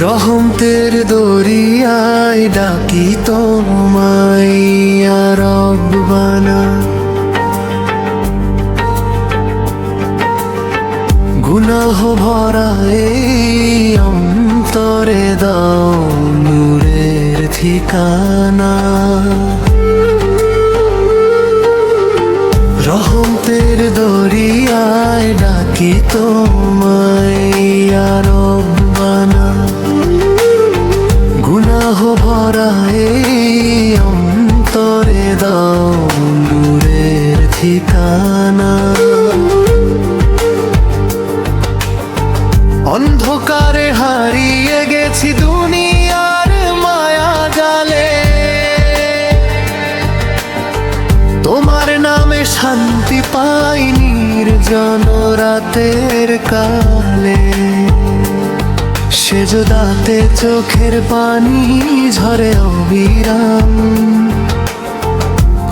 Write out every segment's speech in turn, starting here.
রহমতের দরিয়ায় ডাকি তোমায় ইয়া রব্বানা। গুনাহ ভরা এই অন্তরে দাও নূরের ঠিকানা। রহমতের দরিয়ায় ডাকি তোমায় ইয়া রব্বানা। গুনাহ ভরা এই অন্তরে দাও নূরের ঠিকানা। অন্ধকারে হারিয়ে গেছি দুনিয়ার মায়া জালে, তোমার নামে শান্তি পাই নির্জন রাতের কালে। সেজদাতে চোখের পানি ঝরে অবিরাম,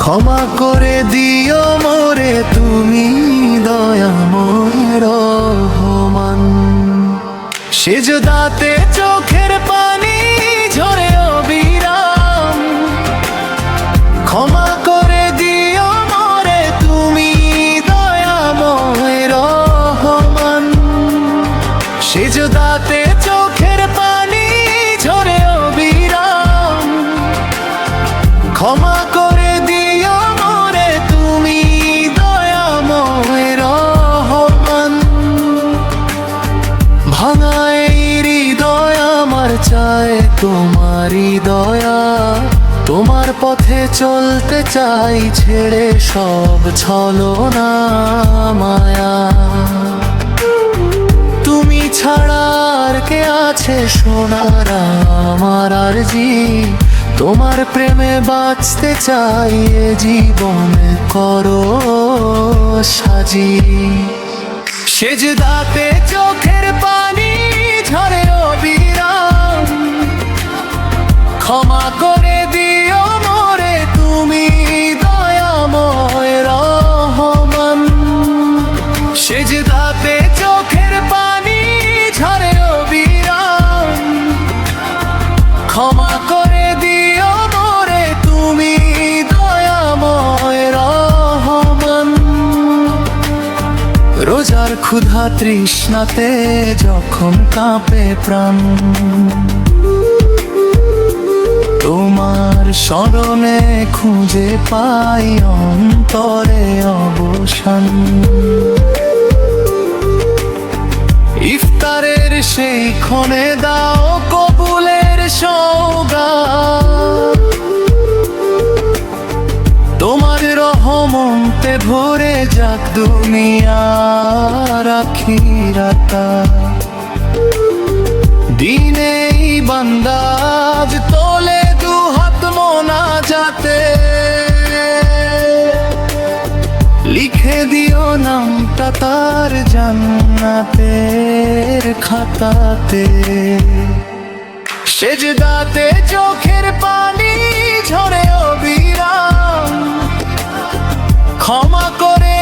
ক্ষমা করে দিও মোরে তুমি দয়াময় রহমান। সেজদাতে চোখের পানি ঝরে অবিরাম, ক্ষমা করে দিও মোরে তুমি দয়াময় রহমান। সেজদাতে চোখের পানি ঝরে অবিরাম, ক্ষমা করে দিও মোরে তুমি দয়াময় রহমান। ভাঙা এই হৃদয় আমার চায় তোমারই দয়া, তোমার পথে চলতে চাই ছেড়ে সব ছলনা মায়া। তুমি ছাড়া আর কে আছে সোনার আমার আরজি, তোমার প্রেমে বাঁচতে চাই এ জীবনে করো সাজি। সেজদাতে চোখের পানি ঝরে অবিরাম, ক্ষমা করে দিও মোরে তুমি দয়াময় রহমান। সেজদাতে চোখের পানি ঝরে অবিরাম, ক্ষমা করে দিও মোরে তুমি দয়াময় রহমান। রোজার ক্ষুধা তৃষ্ণাতে যখন কাঁপে প্রাণ, তোমার স্মরণে খুঁজে পাই অন্তরে অবসান। ইফতারের সেই ক্ষণে দাও কবুলের সওগাত, তোমার রহমতে ভরে যাক দুনিয়ার আখিরাত। দিনেই বান্দাজ তোলে দুহাত মোনাজাতে, লিখে দিও নামটা তার জান্নাতের খাতাতে। সেজদাতে চোখের পানি ঝরে অবিরাম, ক্ষমা করে